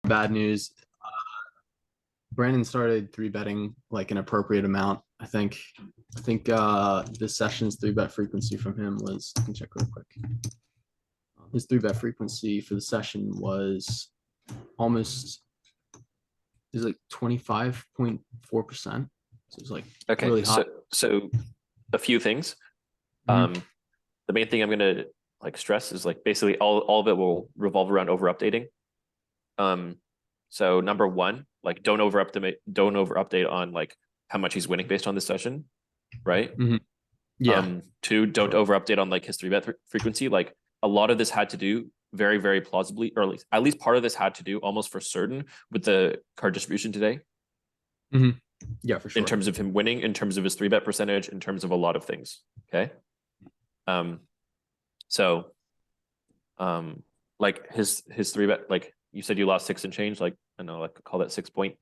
bad news. Brandon started three betting like an appropriate amount. I think this session's three bet frequency from him was, I can check real quick. His three bet frequency for the session was almost is like 25.4%. So it's like Okay, really high. so a few things. Mhm. The main thing I'm gonna like stress is like basically all of it will revolve around over updating. So number one, like don't over update on like how much he's winning based on this session, right? Yeah. Two, don't Sure. over update on like his three bet frequency. Like a lot of this had to do very, very plausibly, or at least part of this had to do almost for certain with the card distribution today. Yeah, for In sure. terms of him winning, in terms of his three bet percentage, in terms of a lot of things. Okay. So like his three bet, like you said you lost 6 and change, like I know, like call that 6 point,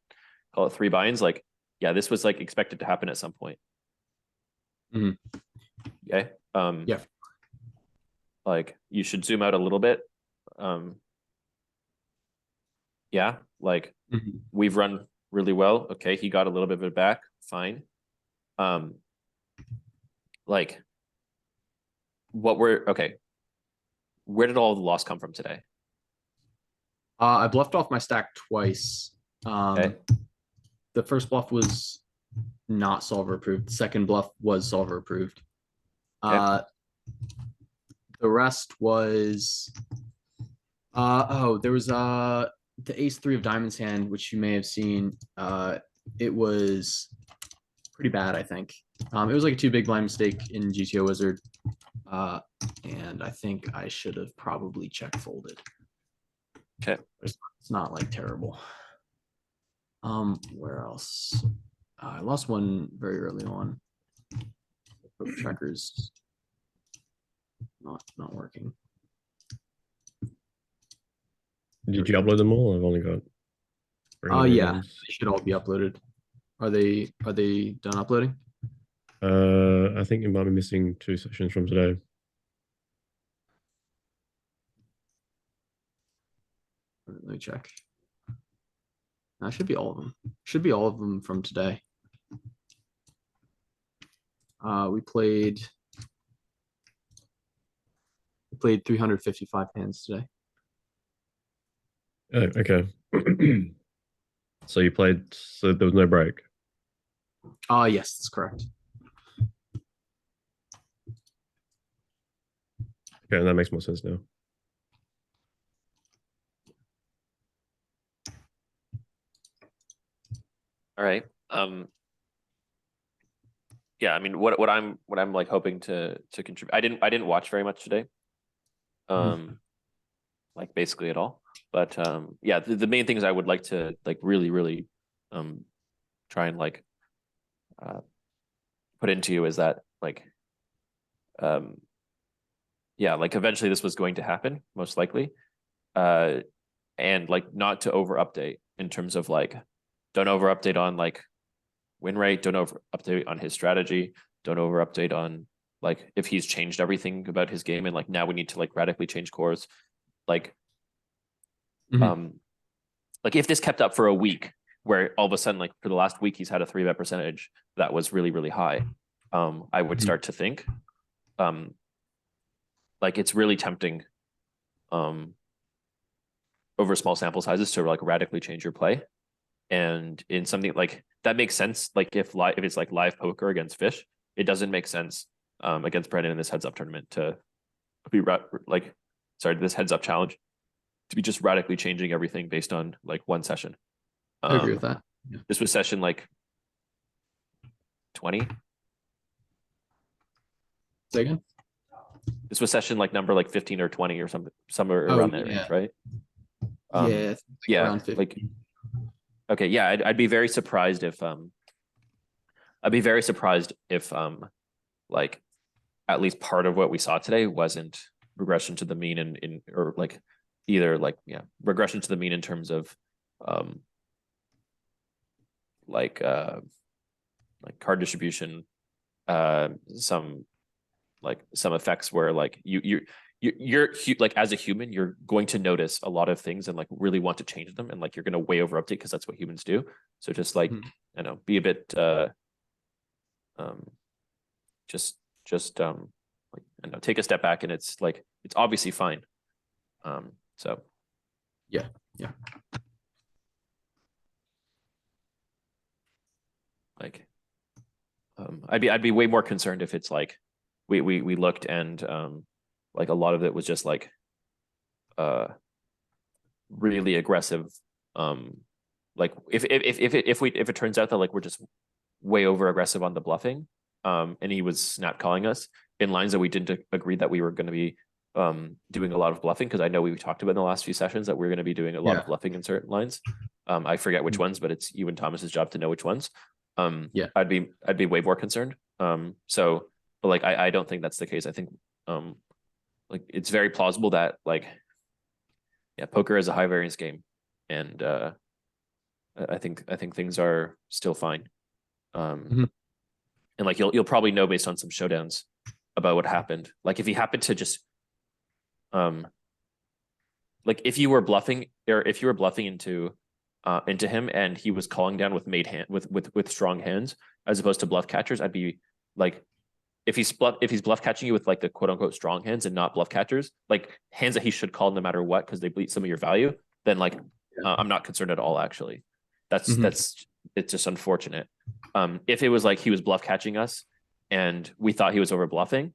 call it 3 buy-ins. Like, yeah, this was like expected to happen at some point. Okay. Yeah. Like you should zoom out a little bit. Yeah, like we've run really well. Okay, he got a little bit of it back. Fine. Like what were okay. Where did all the loss come from today? I bluffed off my stack twice. Okay. The first bluff was not solver approved. The second bluff was solver approved. Okay. The rest was there was the ace three of diamonds hand, which you may have seen. It was pretty bad, I think. It was like a two big blind mistake in GTO Wizard. And I think I should have probably check folded. Okay. It's not like terrible. Where else? I lost one very early on. Checkers not working. Did you upload them all? I've only got. Yeah, they should all be uploaded. Are they done uploading? I think you might be missing 2 sessions from today. Let me check. That should be all of them. Should be all of them from today. We played 355 hands today. Oh, okay. So you played, so there was no break? Yes, that's correct. Okay, that makes more sense now. All right. Yeah, I mean what I'm like hoping to contribute. I didn't watch very much today. Like basically at all. But yeah, the main things I would like to like really try and like put into you is that like yeah, like eventually this was going to happen, most likely. And like not to over update in terms of like don't over update on like win rate, don't over update on his strategy, don't over update on like if he's changed everything about his game and like now we need to like radically change course. Like like if this kept up for a week where all of a sudden like for the last week he's had a 3 bet percentage that was really high, I would start to think like it's really tempting over small sample sizes to like radically change your play. And in something like that makes sense. Like if it's like live poker against fish, it doesn't make sense against Brandon in this heads up tournament to be like, sorry, this heads up challenge to be just radically changing everything based on like one session. I agree with that. Yeah. This was session like 20. Say again? This was session like number like 15 or 20 or something, somewhere around that range, right? Yeah, yeah, around 50. like okay, yeah, I'd be very surprised if like at least part of what we saw today wasn't regression to the mean in or like either like regression to the mean in terms of like card distribution, some effects where like like as a human, you're going to notice a lot of things and like really want to change them, and like you're going to way over update because that's what humans do. So just like I know, be a bit just like I know, take a step back, and it's like it's obviously fine. So yeah. like I'd be way more concerned if it's like we looked and like a lot of it was just like really aggressive. Like if it turns out that like we're just way over aggressive on the bluffing, and he was snap calling us in lines that we didn't agree that we were going to be doing a lot of bluffing, because I know we talked about in the last few sessions that we're going to be doing a lot of bluffing in certain lines. I forget which ones, but it's you and Thomas's job to know which ones. Yeah. I'd be way more concerned. So but like I don't think that's the case. I think like it's very plausible that like yeah, poker is a high variance game, and I think things are still fine. And like you'll probably know based on some showdowns about what happened. Like if he happened to just like if you were bluffing, or if you were bluffing into him and he was calling down with made hand with strong hands as opposed to bluff catchers, I'd be like, if he's bluff catching you with like the quote unquote strong hands and not bluff catchers, like hands that he should call no matter what because they bleed some of your value, then like I'm not concerned at all. Actually, that's it's just unfortunate. If it was like he was bluff catching us and we thought he was over bluffing,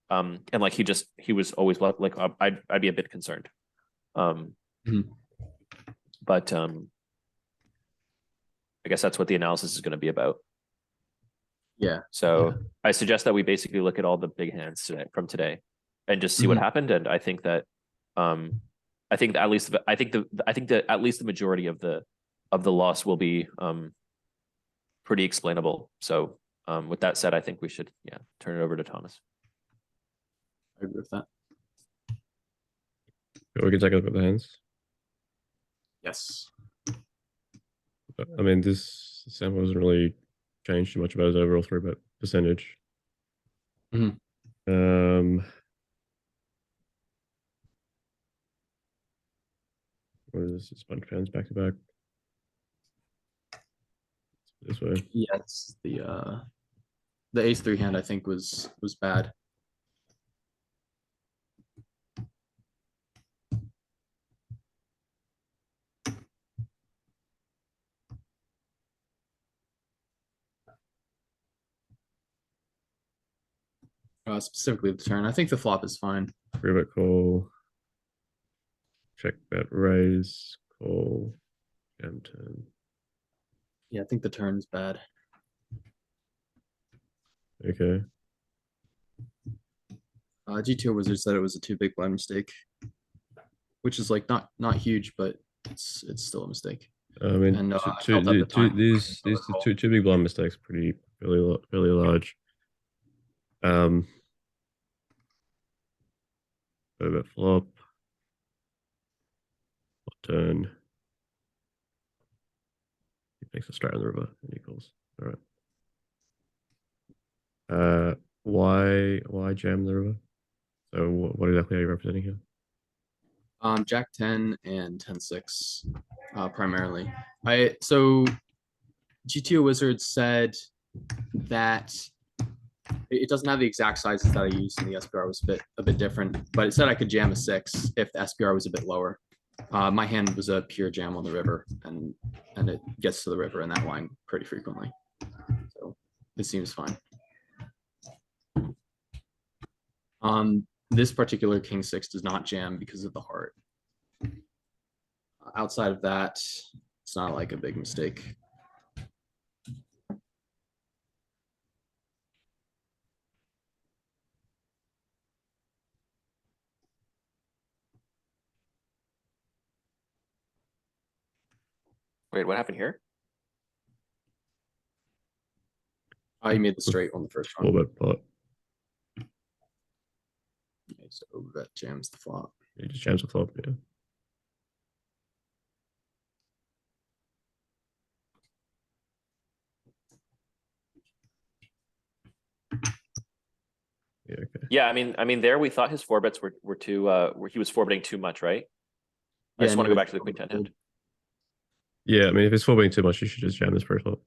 and like he was always bluff, like I'd be a bit concerned. But I guess that's what the analysis is going to be about. Yeah. So I suggest that we basically look at all the big hands today and just see what happened. And I think that I think that at least the majority of the loss will be pretty explainable. So with that said, I think we should turn it over to Thomas. I agree with that. We can take a look at the hands. Yes. I mean, this sample hasn't really changed too much about his overall 3-bet percentage. What is this? It's a bunch of hands back to back. This way. Yeah, it's the ace-3 hand I think was bad. Specifically the turn. I think the flop is fine. 3-bet call. Check bet raise. Call. Jam turn. Yeah, I think the turn's bad. Okay. GTO Wizard said it was a too big blind mistake, which is like not huge, but it's still a mistake. I mean, And, these two big blind mistakes, fairly large. Bet flop. Turn. He makes a straight on the river and he calls. All right. Why jam the river? So what exactly are you representing here? Jack 10 and 10-6, primarily. So GTO Wizard said that it doesn't have the exact sizes that I used, and the SPR was a bit different, but it said I could jam a 6 if the SPR was a bit lower. My hand was a pure jam on the river, and it gets to the river in that line pretty frequently. So it seems fine. This particular King 6 does not jam because of the heart. Outside of that, it's not like a big mistake. Wait, what happened here? You made the straight on the first one. 4-bet pot. Okay, so that jams the flop. He just jams the flop, yeah. Yeah, okay. Yeah, I mean, there we thought his four bets were too, where he was four betting too much, right? I Yeah, just and want he to go was back to the queen ten hand. Yeah, I mean, if it's four betting too much, you should just jam this preflop.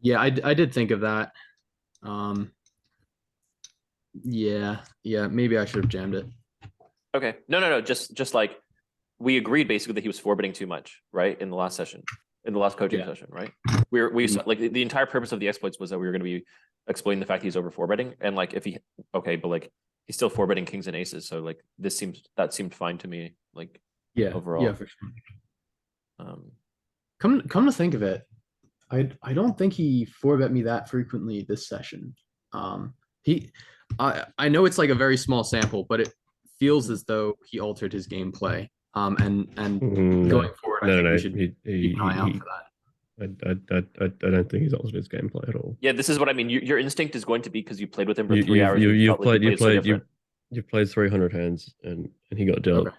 Yeah, I did think of that. Yeah, maybe I should have jammed it. Okay, no, just like we agreed basically that he was four betting too much, right? In the last session, in the last coaching Yeah. session, right? Like the entire purpose of the exploits was that we were going to be exploiting the fact he's over four betting, and like if he but like he's still four betting kings and aces, so like that seemed fine to me, like Yeah, overall. yeah, for sure. Come to think of it, I don't think he four bet me that frequently this session. He I know it's like a very small sample, but it feels as though he altered his gameplay. And going forward, I think we should keep an eye out for that. I don't think he's altered his gameplay at all. Yeah, this is what I mean. Your instinct is going to be because you played with him for You, 3 hours. you've played 300 hands and he got dealt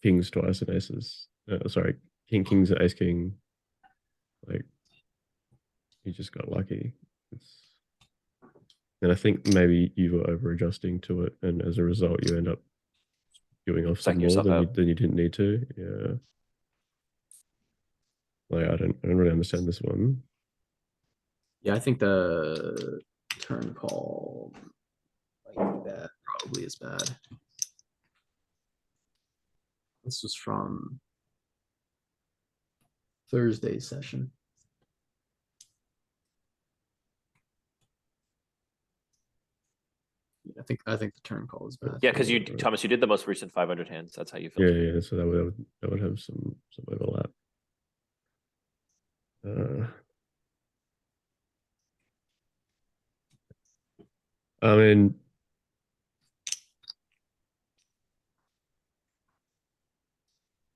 kings twice and aces. Sorry, kings and ace king. Like he just got lucky. And I think maybe you were over adjusting to it, and as a result, you end up doing off some more than you didn't need to. Yeah. Like I don't really understand this one. Yeah, I think the turn call like that probably is bad. This was from Thursday's session. I think the turn call is bad. Yeah, because Thomas, you did the most recent 500 hands. That's how you feel. Yeah. So that would have some overlap. I mean,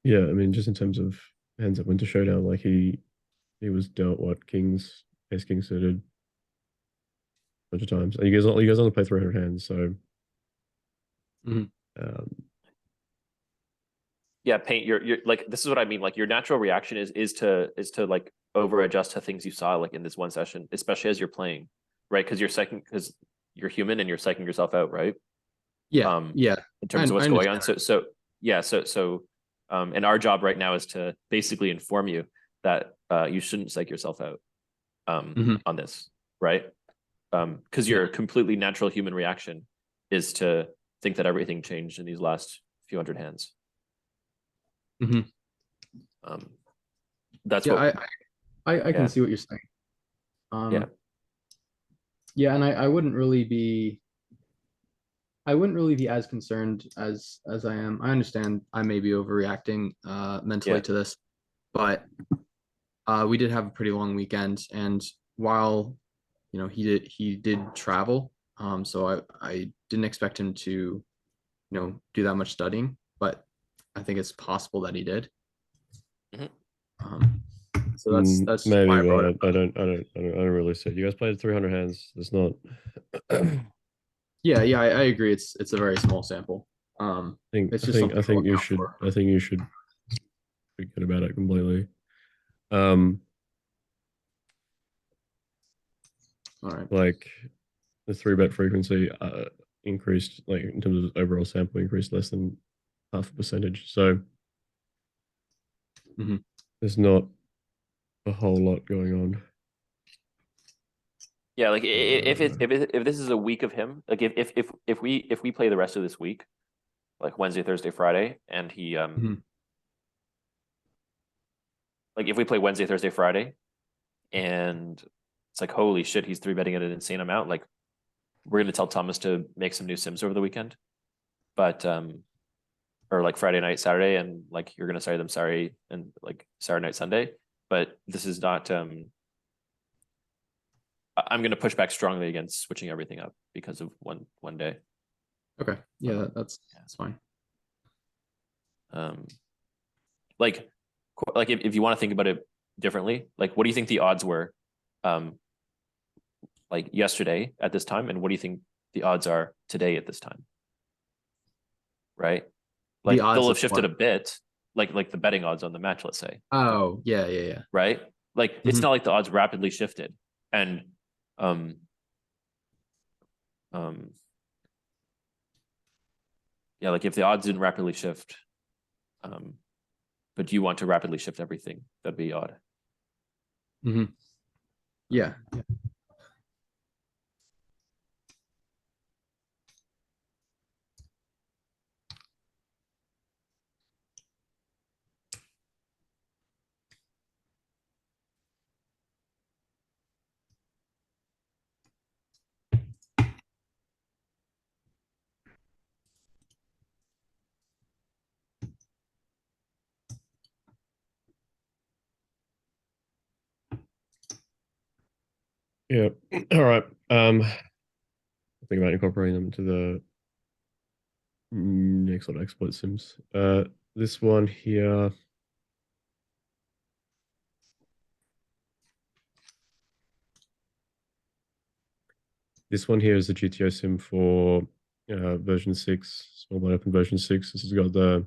yeah, I mean, just in terms of hands that went to showdown, like he was dealt what kings, ace king suited a bunch of times. And you guys only play 300 hands, so yeah, Paint, you're like, this is what I mean. Like your natural reaction is to like over adjust to things you saw like in this one session, especially as you're playing, right? Because you're human and you're psyching yourself out, right? Yeah. In terms of what's going on. So and our job right now is to basically inform you that you shouldn't psych yourself out on this, right? Because your completely natural human reaction is to think that everything changed in these last few hundred hands. That's what I can see what you're saying. Yeah, and I wouldn't really be as concerned as I am. I understand I may be overreacting mentally to this, but we did have a pretty long weekend, and while he did travel, so I didn't expect him to do that much studying, but I think it's possible that he did. So that's maybe, but I don't really see it. You guys played 300 hands. It's not. Yeah, I agree. It's a very small sample. I think you should forget about it completely. All right. Like the 3-bet frequency increased, like in terms of overall sample, increased less than half a percentage. So there's not a whole lot going on. Yeah, like if this is a week of him, like if we play the rest of this week, like Wednesday, Thursday, Friday, and he like if we play Wednesday, Thursday, Friday, and it's like holy shit, he's 3-betting at an insane amount. Like we're gonna tell Thomas to make some new sims over the weekend, but or like Friday night, Saturday, and like you're gonna say them sorry and like Saturday night, Sunday. But this is not. I'm going to push back strongly against switching everything up because of one day. Okay. Yeah, that's fine. Like if you want to think about it differently, like what do you think the odds were, like yesterday at this time, and what do you think the odds are today at this time? Right. Like they'll have shifted a bit, like the betting odds on the match, let's say. Oh, yeah. Right. Like it's not like the odds rapidly shifted, and yeah, like if the odds didn't rapidly shift, but you want to rapidly shift everything, that'd be odd. Yeah. Yeah. All right. Think about incorporating them into the next sort of exploit sims. This one here. This one here is the GTO sim for version 6, small blind open version 6. This has got the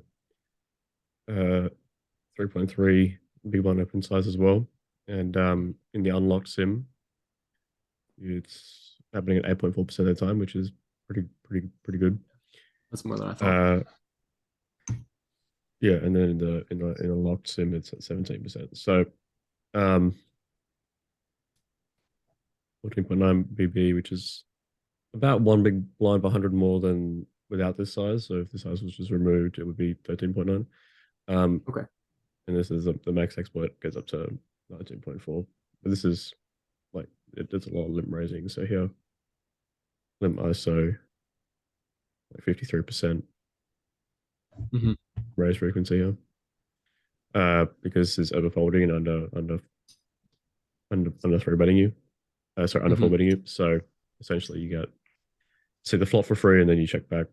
3.3 big blind open size as well. And in the unlocked sim, it's happening at 8.4% of the time, which is pretty good. That's more than I thought. Yeah, and then in a locked sim, it's at 17%. So 14.9 BB, which is about one big blind per 100 more than without this size. So if the size was just removed, it would be 13.9. Okay. And this is the max exploit goes up to 19.4. But this is like it's a lot of limp raising. So here, limp ISO like 53% raise frequency here. Because it's overfolding and under three betting you. Under four betting you. So essentially you get see the flop for free and then you check back.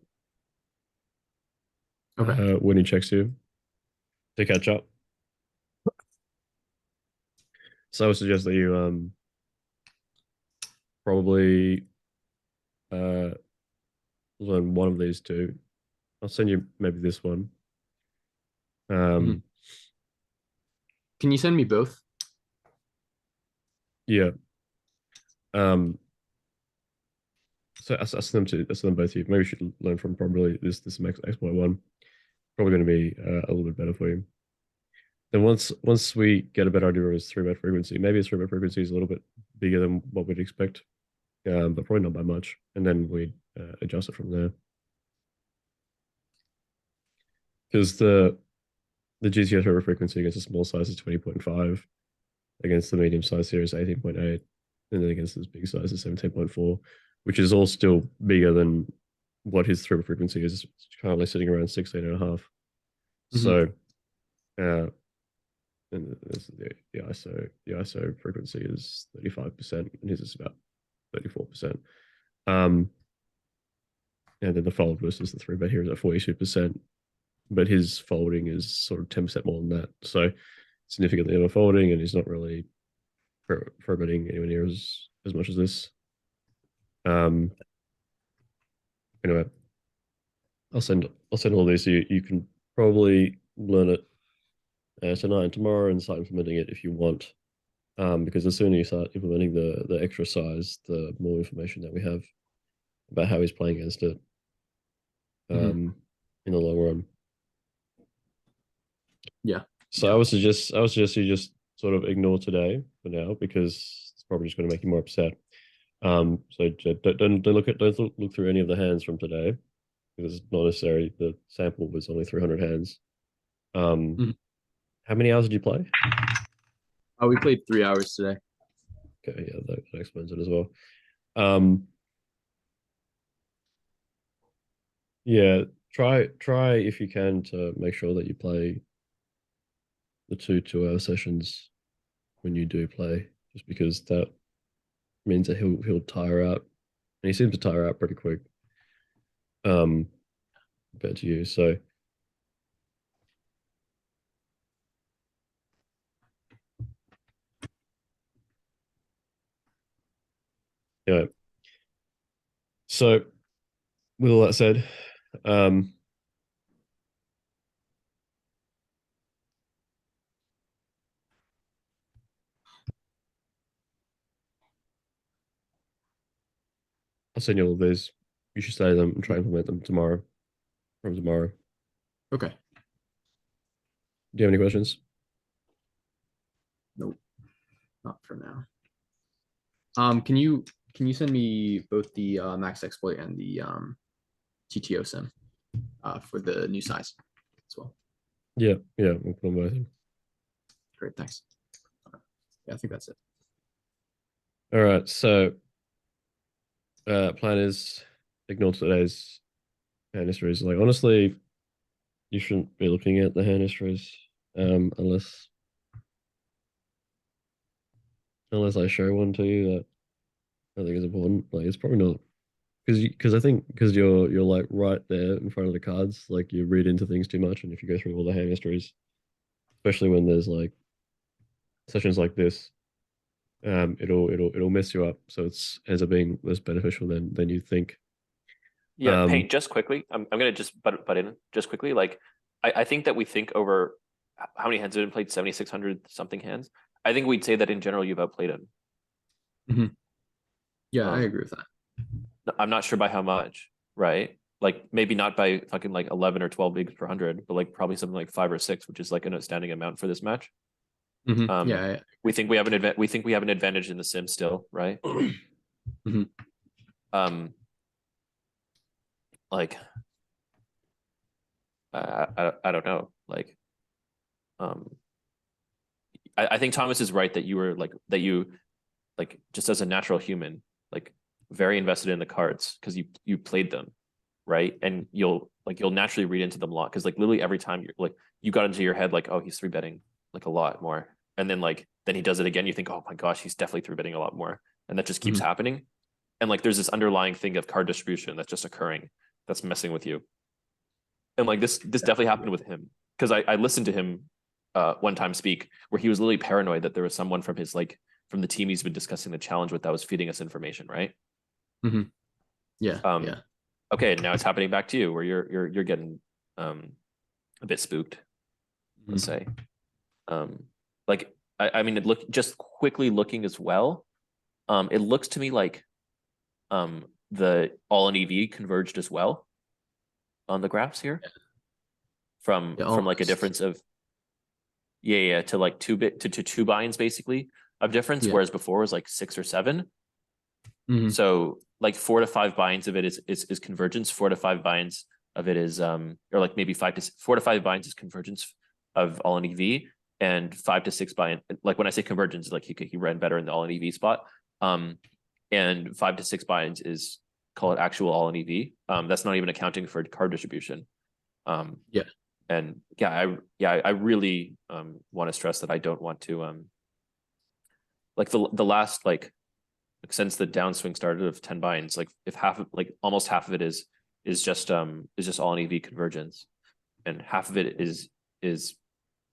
Okay. When he checks you to catch up. So I would suggest that you probably learn one of these two. I'll send you maybe this one. Can you send me both? Yeah. So I send them both to you. Maybe you should learn from probably this max exploit one. Probably going to be a little bit better for you. Then once we get a better idea of his 3-bet frequency, maybe his 3-bet frequency is a little bit bigger than what we'd expect, but probably not by much. And then we adjust it from there. Because the GTO 3-bet frequency against a small size is 20.5, against the medium size here is 18.8, and then against this big size is 17.4, which is all still bigger than what his 3-bet frequency is. It's currently sitting around 16.5. So and this is the ISO frequency is 35%, and his is about 34%. And then the fold versus the 3-bet here is at 42%, but his folding is sort of 10% more than that. So significantly over folding, and he's not really betting anywhere near as much as this. Anyway, I'll send all these so you can probably learn it tonight and tomorrow and start implementing it if you want. Because the sooner you start implementing the extra size, the more information that we have about how he's playing against it in the long run. Yeah. So I would suggest you just sort of ignore today for now, because it's probably just going to make you more upset. So don't look through any of the hands from today, because it's not necessary. The sample was only 300 hands. How many hours did you play? Oh, we played 3 hours today. Okay, yeah, that explains it as well. Yeah, try if you can to make sure that you play the 2 2-hour sessions when you do play, just because that means that he'll tire out, and he seems to tire out pretty quick. Compared to you, so yeah. So with all that said, I'll send you all of these. You should study them and try and implement them tomorrow. from tomorrow. Okay. Do you have any questions? Nope. Not for now. Can you send me both the max exploit and the GTO sim for the new size as well? Yeah, we'll put them both in. Great, thanks. Yeah, I think that's it. All right, so plan is ignore today's hand histories. Like honestly, you shouldn't be looking at the hand histories unless I show one to you that I think is important. Like it's probably not because I think because you're like right there in front of the cards, like you read into things too much, and if you go through all the hand histories, especially when there's like sessions like this, it'll mess you up. So it's ends up being less beneficial than you think. Yeah, Paint, just quickly. I'm gonna just butt in just quickly. Like, I think that we think over how many hands have been played, 7,600 something hands. I think we'd say that in general you've outplayed him. Yeah, I agree with that. I'm not sure by how much, right? Like maybe not by fucking like 11 or 12 bigs per 100, but like probably something like 5 or 6, which is like an outstanding amount for this match. Yeah, we think we have an advantage in the sim still, right? Like I don't know, like I think Thomas is right that you were like that you like just as a natural human, like very invested in the cards because you played them, right? And you'll naturally read into them a lot because like literally every time you're like you got into your head like, oh, he's 3-betting like a lot more, and then he does it again, you think, oh my gosh, he's definitely 3-betting a lot more, and that just keeps happening. And like there's this underlying thing of card distribution that's just occurring that's messing with you. And like this definitely happened with him because I listened to him one time speak where he was literally paranoid that there was someone from his like from the team he's been discussing the challenge with that was feeding us information, right? Yeah. Yeah. Okay, now it's happening back to you where you're getting a bit spooked, let's say. Like I mean it look just quickly looking as well. It looks to me like the all in EV converged as well on the graphs here. From like a difference of to like 2-bit to 2 binds basically of difference, whereas before was like 6 or 7. So like 4 to 5 binds of it is convergence. 4 to 5 binds of it is or like maybe 4 to 5 binds is convergence of all in EV, and 5 to 6 bind, like when I say convergence, like he ran better in the all in EV spot. And 5 to 6 binds is, call it actual all in EV. That's not even accounting for card distribution. And I really want to stress that I don't want to like the last like since the downswing started of 10 binds, like if almost half of it is just all in EV convergence, and half of it is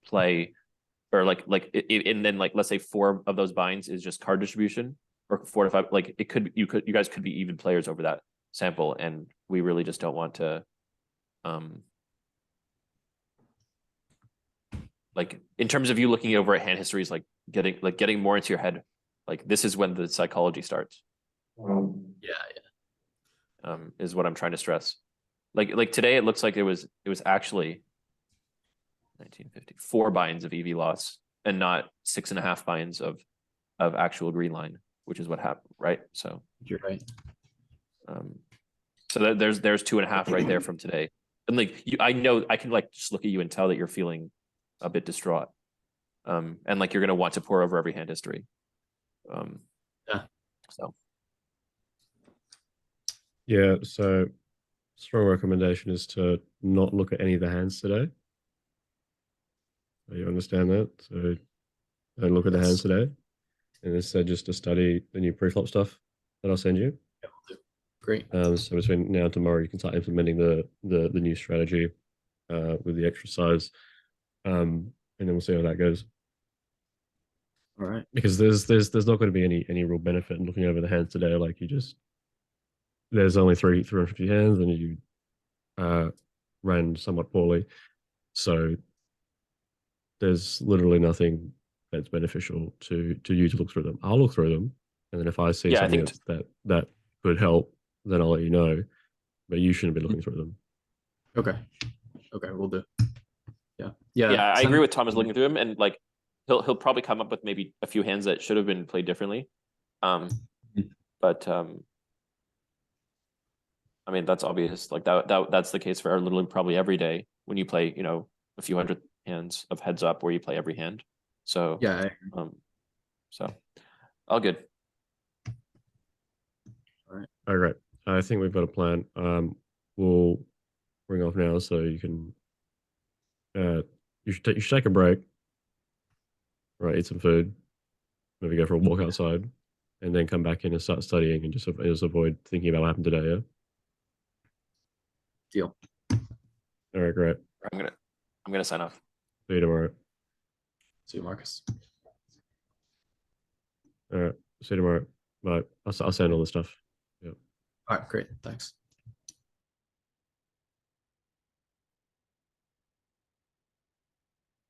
play, or and then like let's say 4 of those binds is just card distribution, or 4 to 5, like you guys could be even players over that sample, and we really just don't want to like in terms of you looking over at hand histories, like getting more into your head, like this is when the psychology starts. Is what I'm trying to stress. Like today it looks like it was actually 1954 binds of EV loss and not 6.5 binds of actual green line, which is what happened, right? So you're right. So there's 2.5 right there from today, and like I know I can like just look at you and tell that you're feeling a bit distraught, and like you're gonna want to pour over every hand history. So so strong recommendation is to not look at any of the hands today. You understand that? So don't look at the hands today, and instead just to study the new preflop stuff that I'll send you. Great. So between now and tomorrow, you can start implementing the new strategy with the exercise, and then we'll see how that goes. All right. Because there's not going to be any real benefit in looking over the hands today. Like there's only 350 hands, and you ran somewhat poorly, so there's literally nothing that's beneficial to you to look through them. I'll look through them, and then if I see something that could help, then I'll let you know. But you shouldn't be looking through them. Okay. Okay, we'll do. Yeah. Yeah, I send- agree with Thomas looking through him, and like he'll probably come up with maybe a few hands that should have been played differently. But I mean that's obvious. Like that's the case for literally probably every day when you play, you know, a few hundred hands of heads up where you play every hand. So Yeah. so all good. All right. I think we've got a plan. We'll ring off now so you can you should take a break. Right, eat some food, maybe go for a walk outside, and then come back in and start studying and just avoid thinking about what happened today, yeah? Deal. All right, great. I'm gonna sign off. See you tomorrow. See you, Marcus. All right, see you tomorrow. Bye. I'll send all the stuff. Yeah. All right, great. Thanks.